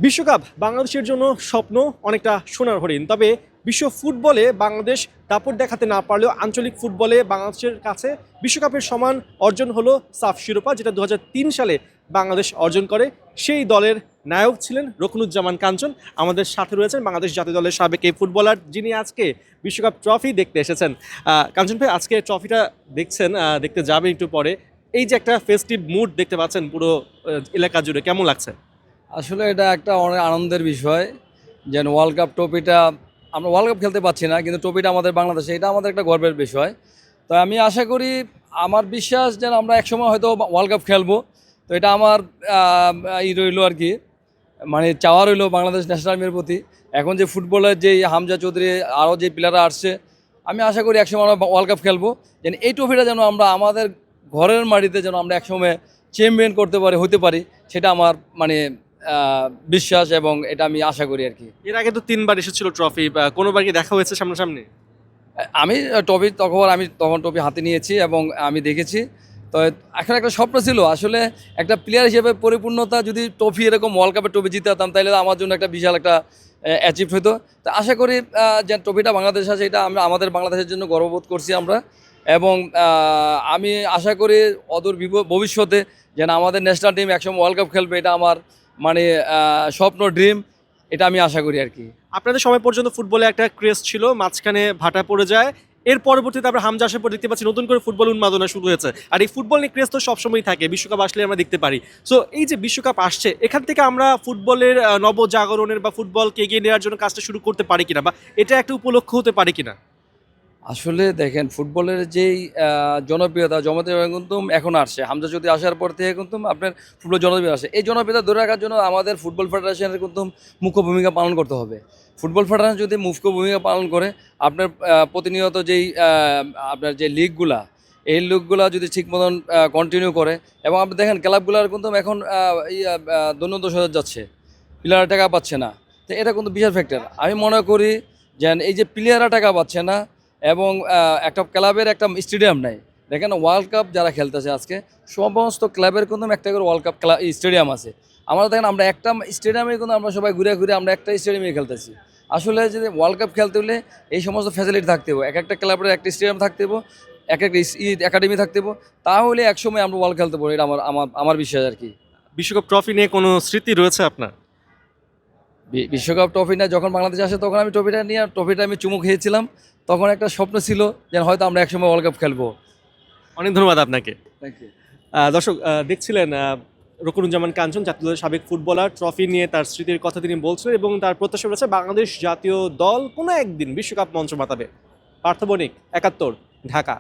বিশ্বকাপ বাংলাদেশের জন্য স্বপ্ন, অনেকটা সোনার হরিণ। তবে বিশ্ব ফুটবলে বাংলাদেশ দাপট দেখাতে না পারলেও আঞ্চলিক ফুটবলে বাংলাদেশের কাছে বিশ্বকাপের সমান অর্জন হলো সাফ শিরোপা, যেটা 2003 সালে বাংলাদেশ অর্জন করে। সেই দলের নায়ক ছিলেন রুকনুজ্জামান কাঞ্চন। আমাদের সাথে রয়েছেন বাংলাদেশ জাতীয় দলের সাবেক এই ফুটবলার, যিনি আজকে বিশ্বকাপ ট্রফি দেখতে এসেছেন। কাঞ্চন ভাই, আজকে ট্রফিটা দেখছেন, দেখতে যাবেন একটু পরে। এই যে একটা ফেস্টিভ মুড দেখতে পাচ্ছেন পুরো এলাকা জুড়ে, কেমন লাগছে? আসলে এটা একটা অনেক আনন্দের বিষয়। যেন ওয়ার্ল্ড কাপ ট্রফিটা আমরা ওয়ার্ল্ড কাপ খেলতে পারছি না, কিন্তু ট্রফিটা আমাদের বাংলাদেশে, এটা আমাদের একটা গর্বের বিষয়। তো আমি আশা করি, আমার বিশ্বাস যেন আমরা একসময় হয়তো ওয়ার্ল্ড কাপ খেলবো। তো এটা আমার রইলো আর কি, মানে চাওয়া রইলো বাংলাদেশ ন্যাশনাল আর্মির প্রতি। এখন যে ফুটবলের যে হামজা চৌধুরী আরও যে প্লেয়াররা আসছে, আমি আশা করি একসময় আমরা ওয়ার্ল্ড কাপ খেলবো। যেন এই ট্রফিটা যেন আমরা আমাদের ঘরের মাটিতে যেন আমরা একসময় চ্যাম্পিয়ন হতে পারি, সেটা আমার মানে বিশ্বাস, এবং এটা আমি আশা করি আর কি। এর আগে তো 3বার এসেছিল ট্রফি, কোনোবার কি দেখা হয়েছে সামনাসামনি? আমি তখন ট্রফি হাতে নিয়েছি এবং আমি দেখেছি। তো এখন একটা স্বপ্ন ছিল আসলে, একটা প্লেয়ার হিসেবে পরিপূর্ণতা, যদি ট্রফি এরকম ওয়ার্ল্ড কাপের ট্রফি জিতাতাম, তাহলে আমার জন্য একটা বিশাল একটা অ্যাচিভ হতো। তো আশা করি যে ট্রফিটা বাংলাদেশ আছে, এটা আমরা আমাদের বাংলাদেশের জন্য গর্ববোধ করছি আমরা। এবং আমি আশা করি অদূর ভবিষ্যতে যেন আমাদের ন্যাশনাল টিম একসময় ওয়ার্ল্ড কাপ খেলবে, এটা আমার মানে স্বপ্ন, ড্রিম, এটা আমি আশা করি আর কি। আপনাদের সময় পর্যন্ত ফুটবলে একটা ক্রেজ ছিল, মাঝখানে ভাটা পড়ে যায়। এর পরবর্তীতে আমরা হামজা আসার পর দেখতে পাচ্ছি নতুন করে ফুটবল উন্মাদনা শুরু হয়েছে। আর এই ফুটবল নিয়ে ক্রেজ তো সবসময়ই থাকে, বিশ্বকাপ আসলে আমরা দেখতে পারি। সো এই যে বিশ্বকাপ আসছে, এখান থেকে আমরা ফুটবলের নবজাগরণের বা ফুটবলকে এগিয়ে নেওয়ার জন্য কাজটা শুরু করতে পারি কিনা, বা এটা একটা উপলক্ষ হতে পারে কিনা? আসলে দেখেন, ফুটবলের যেই জনপ্রিয়তা কিন্তু এখন আসছে, হামজা চৌধুরী আসার পর থেকে কিন্তু আপনার ফুটবল জনপ্রিয় আসে। এই জনপ্রিয়তা ধরে রাখার জন্য আমাদের ফুটবল ফেডারেশনের কিন্তু মুখ্য ভূমিকা পালন করতে হবে। ফুটবল ফেডারেশন যদি মুখ্য ভূমিকা পালন করে, আপনার প্রতিনিয়ত যেই আপনার যে লিগগুলা, এই লিগগুলা যদি ঠিক মতন কন্টিনিউ করে, এবং আপনি দেখেন ক্লাবগুলার কিন্তু এখন দৈনন্দিন সজাগ যাচ্ছে, প্লেয়াররা টাকা পাচ্ছে না। তো এটা কিন্তু বিশাল ফ্যাক্টর। আমি মনে করি যে এই যে প্লেয়াররা টাকা পাচ্ছে না, এবং একটা ক্লাবের একটা স্টেডিয়াম নাই। দেখেন ওয়ার্ল্ড কাপ যারা খেলতেছে আজকে, সমস্ত ক্লাবের কিন্তু একটা করে ওয়ার্ল্ড কাপ স্টেডিয়াম আছে। আমরা দেখেন, আমরা একটা স্টেডিয়ামে কিন্তু আমরা সবাই ঘুরে ঘুরে আমরা একটা স্টেডিয়ামে খেলতেছি। আসলে যদি ওয়ার্ল্ড কাপ খেলতে হলে এই সমস্ত ফ্যাসিলিটি থাকতে হবে, এক একটা ক্লাবের একটা স্টেডিয়াম থাকতে হবে, এক একটা একাডেমি থাকতে হবে, তাহলে একসময় আমরা ওয়ার্ল্ড খেলতে পারবো। এটা আমার আমার আমার বিশ্বাস আর কি। বিশ্বকাপ ট্রফি নিয়ে কোনো স্মৃতি রয়েছে আপনার? বিশ্বকাপ ট্রফি না, যখন বাংলাদেশ আসে তখন আমি ট্রফিটা আমি চুমু খেয়েছিলাম। তখন একটা স্বপ্ন ছিল যে হয়তো আমরা একসময় ওয়ার্ল্ড কাপ খেলবো। অনেক ধন্যবাদ আপনাকে। Thank you. দর্শক, দেখছিলেন রুকনুজ্জামান কাঞ্চন, জাতীয় দলের সাবেক ফুটবলার। ট্রফি নিয়ে তার স্মৃতির কথা তিনি বলছিলেন, এবং তার প্রত্যাশা রয়েছে বাংলাদেশ জাতীয় দল কোনো একদিন বিশ্বকাপ মঞ্চ মাতাবে। পার্থ বণিক, ৭১, ঢাকা।